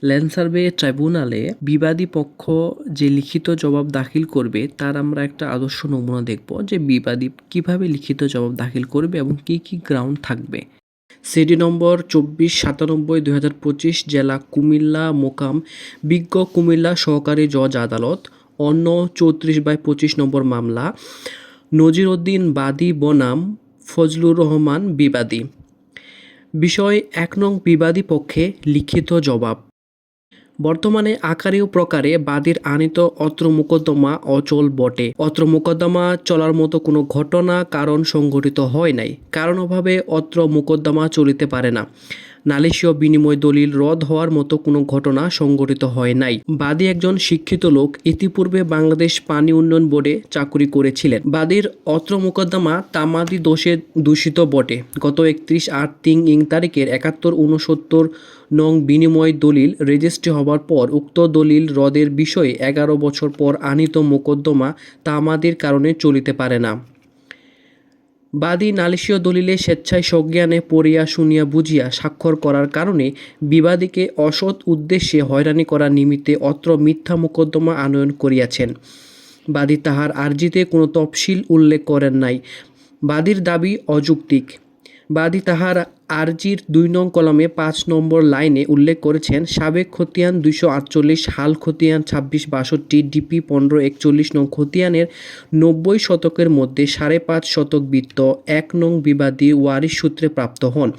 Land survey ট্রাইব্যুনালে বিবাদী পক্ষ যে লিখিত জবাব দাখিল করবে তার আমরা একটা আদর্শ নমুনা দেখব যে বিবাদী কিভাবে লিখিত জবাব দাখিল করবে এবং কি কি গ্রাউন্ড থাকবে। সিডি নম্বর 2497/2025, জেলা কুমিল্লা, মোকাম বিজ্ঞ কুমিল্লা সহকারী জজ আদালত, অন্য 34/25 নম্বর মামলা, নজির উদ্দিন বাদী বনাম ফজলুর রহমান বিবাদী। বিষয় 1 নং বিবাদী পক্ষে লিখিত জবাব। বর্তমানে আকারে ও প্রকারে বাদীর আনিত অত্র মোকদ্দমা অচল বটে। অত্র মোকদ্দমা চলার মতো কোনো ঘটনা কারণ সংঘটিত হয় নাই, কারণ অভাবে অত্র মোকদ্দমা চলিতে পারে না। নালিশীয় বিনিময় দলিল রদ হওয়ার মতো কোনো ঘটনা সংঘটিত হয় নাই। বাদী একজন শিক্ষিত লোক, ইতিপূর্বে বাংলাদেশ পানি উন্নয়ন বোর্ডে চাকুরি করেছিলেন। বাদীর অত্র মোকদ্দমা তামাদি দোষে দূষিত বটে। গত 31/8 তারিখের 71-69 নং বিনিময় দলিল রেজিস্ট্রি হবার পর উক্ত দলিল রদের বিষয়ে 11 বছর পর আনিত মোকদ্দমা তামাদির কারণে চলিতে পারে না। বাদী নালিশীয় দলিলে স্বেচ্ছায় সজ্ঞানে পড়িয়া শুনিয়া বুঝিয়া স্বাক্ষর করার কারণে বিবাদীকে অসৎ উদ্দেশ্যে হয়রানি করার নিমিত্তে অত্র মিথ্যা মোকদ্দমা আনয়ন করিয়াছেন। বাদী তাহার আর্জিতে কোনো তফসিল উল্লেখ করেন নাই। বাদীর দাবি অযৌক্তিক। বাদী তাহার আর্জির 2 নং কলামে 5 নম্বর লাইনে উল্লেখ করেছেন, সাবেক খতিয়ান 248, হাল খতিয়ান 26/62, ডিপি 1541 নং খতিয়ানের 90 শতকের মধ্যে 5.5 শতক বৃত্ত 1 নং বিবাদী ওয়ারিশ সূত্রে প্রাপ্ত হন।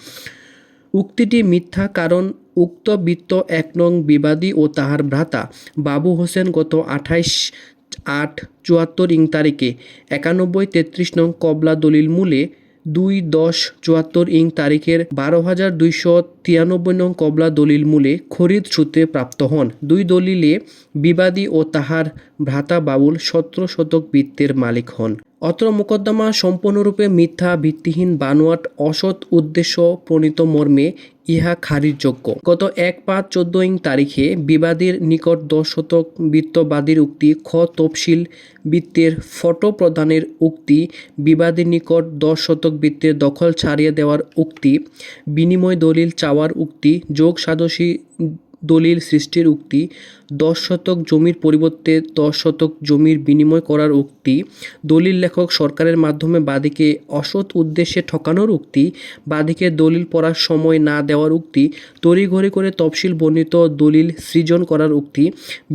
উক্তিটি মিথ্যা, কারণ উক্ত বৃত্ত 1 নং বিবাদী ও তাহার ভ্রাতা বাবু হোসেন গত 28/8/74 তারিখে 91-33 নং কবলা দলিল মূলে 2/10/74 তারিখের 12,293 নং কবলা দলিল মূলে খরিদ সূত্রে প্রাপ্ত হন। 2 দলিলে বিবাদী ও তাহার ভ্রাতা বাবুল 17 শতক বৃত্তের মালিক হন। অত্র মোকদ্দমা সম্পূর্ণরূপে মিথ্যা, ভিত্তিহীন, বানোয়াট, অসৎ উদ্দেশ্য প্রণীত মর্মে ইহা খারিজযোগ্য। গত 1/5/14 তারিখে বিবাদীর নিকট 10 শতক বৃত্ত বাদীর উক্তি, খ তফসিল বৃত্তের ফটো প্রদানের উক্তি, বিবাদীর নিকট 10 শতক বৃত্তের দখল ছাড়িয়ে দেওয়ার উক্তি, বিনিময় দলিল চাওয়ার উক্তি, যোগ সাদসী দলিল সৃষ্টির উক্তি, 10 শতক জমির পরিবর্তে 10 শতক জমির বিনিময় করার উক্তি, দলিল লেখক সরকারের মাধ্যমে বাদীকে অসৎ উদ্দেশ্যে ঠকানোর উক্তি, বাদীকে দলিল পড়ার সময় না দেওয়ার উক্তি, তড়িঘড়ি করে তফসিল বর্ণিত দলিল সৃজন করার উক্তি,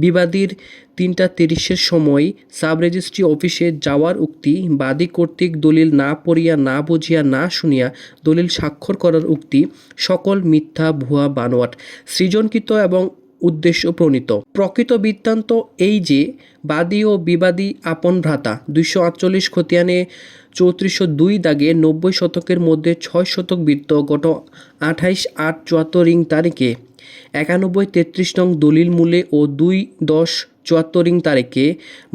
বিবাদীর 3:30 সময় সাব রেজিস্ট্রি অফিসে যাওয়ার উক্তি, বাদী কর্তৃক দলিল না পড়িয়া, না বুঝিয়া, না শুনিয়া দলিল স্বাক্ষর করার উক্তি, সকল মিথ্যা, ভুয়া, বানোয়াট, সৃজনকৃত এবং উদ্দেশ্য প্রণীত। প্রকৃত বৃত্তান্ত এই যে বাদী ও বিবাদী আপন ভ্রাতা 248 খতিয়ানে 3402 দাগে 90 শতকের মধ্যে 6 শতক বৃত্ত গত 28/8/74 তারিখে 91-33 নং দলিল মূলে ও 2/10/74 তারিখে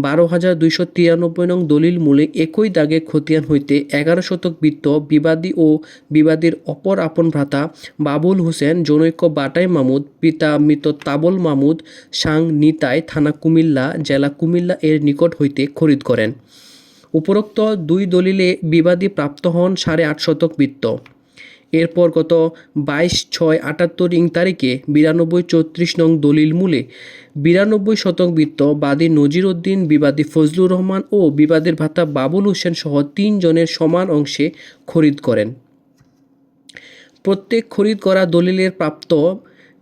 12,293 নং দলিল মূলে একই দাগে খতিয়ান হইতে 11 শতক বৃত্ত বিবাদী ও বিবাদীর অপর আপন ভ্রাতা বাবুল হোসেন, জনৈক বাটাই মাহমুদ, পিতা মৃত তাবল মাহমুদ, সাং নিতাই, থানা কুমিল্লা, জেলা কুমিল্লা এর নিকট হইতে খরিদ করেন। উপরোক্ত 2 দলিলে বিবাদী প্রাপ্ত হন 8.5 শতক বৃত্ত। এরপর গত 22/6/78 তারিখে 92-34 নং দলিল মূলে 92 শতক বৃত্ত বাদী নজির উদ্দিন, বিবাদী ফজলুর রহমান ও বিবাদীর ভ্রাতা বাবুল হোসেন সহ 3 জনের সমান অংশে খরিদ করেন। প্রত্যেক খরিদ করা দলিলের প্রাপ্ত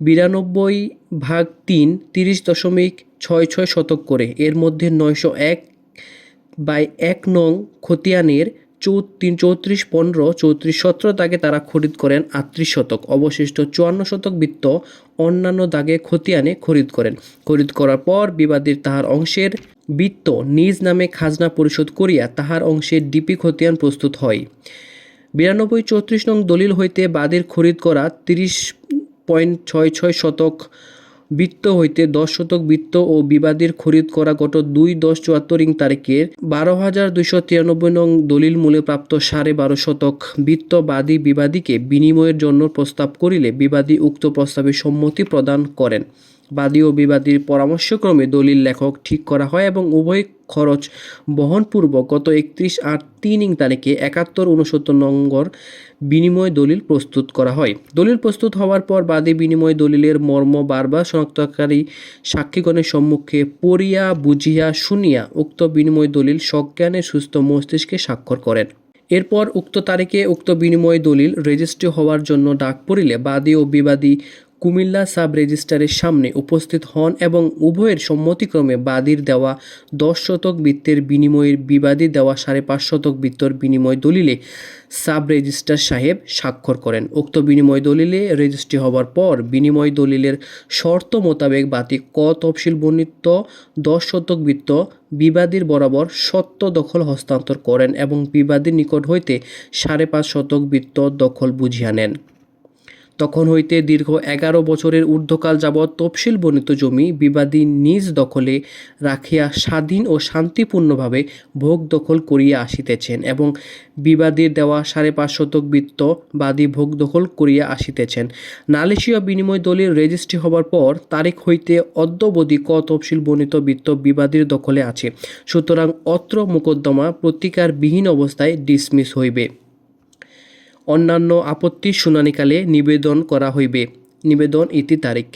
92/3 30.66 শতক করে। এর মধ্যে 901/1 নং খতিয়ানের 34-15-34-17 দাগে তারা খরিদ করেন 38 শতক। অবশিষ্ট 54 শতক বৃত্ত অন্যান্য দাগে খতিয়ানে খরিদ করেন। খরিদ করার পর বিবাদীর তাহার অংশের বৃত্ত নিজ নামে খাজনা পরিশোধ করিয়া তাহার অংশের ডিপি খতিয়ান প্রস্তুত হয়। 92-34 নং দলিল হইতে বাদীর খরিদ করা 30.66 শতক বৃত্ত হইতে 10 শতক বৃত্ত ও বিবাদীর খরিদ করা গত 2/10/74 তারিখের 12,293 নং দলিল মূলে প্রাপ্ত 12.5 শতক বৃত্ত বাদী বিবাদীকে বিনিময়ের জন্য প্রস্তাব করিলে বিবাদী উক্ত প্রস্তাবে সম্মতি প্রদান করেন। বাদী ও বিবাদীর পরামর্শক্রমে দলিল লেখক ঠিক করা হয় এবং উভয় খরচ বহনপূর্বক গত 31/8/3 তারিখে 71-69 নম্বর বিনিময় দলিল প্রস্তুত করা হয়। দলিল প্রস্তুত হওয়ার পর বাদী বিনিময় দলিলের মর্ম বারবার শনাক্তকারী সাক্ষীগণের সম্মুখে পড়িয়া বুঝিয়া শুনিয়া উক্ত বিনিময় দলিল সজ্ঞানে সুস্থ মস্তিষ্কে স্বাক্ষর করেন। এরপর উক্ত তারিখে উক্ত বিনিময় দলিল রেজিস্ট্রি হওয়ার জন্য ডাক পড়িলে বাদী ও বিবাদী কুমিল্লা সাব রেজিস্ট্রারের সামনে উপস্থিত হন এবং উভয়ের সম্মতিক্রমে বাদীর দেওয়া 10 শতক বৃত্তের বিনিময়ে বিবাদী দেওয়া 5.5 শতক বৃত্তর বিনিময় দলিলে সাব রেজিস্ট্রার সাহেব স্বাক্ষর করেন। উক্ত বিনিময় দলিলে রেজিস্ট্রি হওয়ার পর বিনিময় দলিলের শর্ত মোতাবেক বাদী ক তফসিল বর্ণিত 10 শতক বৃত্ত বিবাদীর বরাবর সত্য দখল হস্তান্তর করেন এবং বিবাদীর নিকট হইতে 5.5 শতক বৃত্ত দখল বুঝিয়া নেন। তখন হইতে দীর্ঘ 11 বছরের ঊর্ধ্বকাল যাবৎ তফসিল বর্ণিত জমি বিবাদী নিজ দখলে রাখিয়া স্বাধীন ও শান্তিপূর্ণভাবে ভোগ দখল করিয়া আসিতেছেন এবং বিবাদীর দেওয়া 5.5 শতক বৃত্ত বাদী ভোগ দখল করিয়া আসিতেছেন। নালিশীয় বিনিময় দলিল রেজিস্ট্রি হবার পর তারিখ হইতে অদ্যাবধি ক তফসিল বর্ণিত বৃত্ত বিবাদীর দখলে আছে। সুতরাং অত্র মোকদ্দমা প্রতিকারবিহীন অবস্থায় ডিসমিস হইবে। অন্যান্য আপত্তির শুনানিকালে নিবেদন করা হইবে। নিবেদন ইতি তারিখ।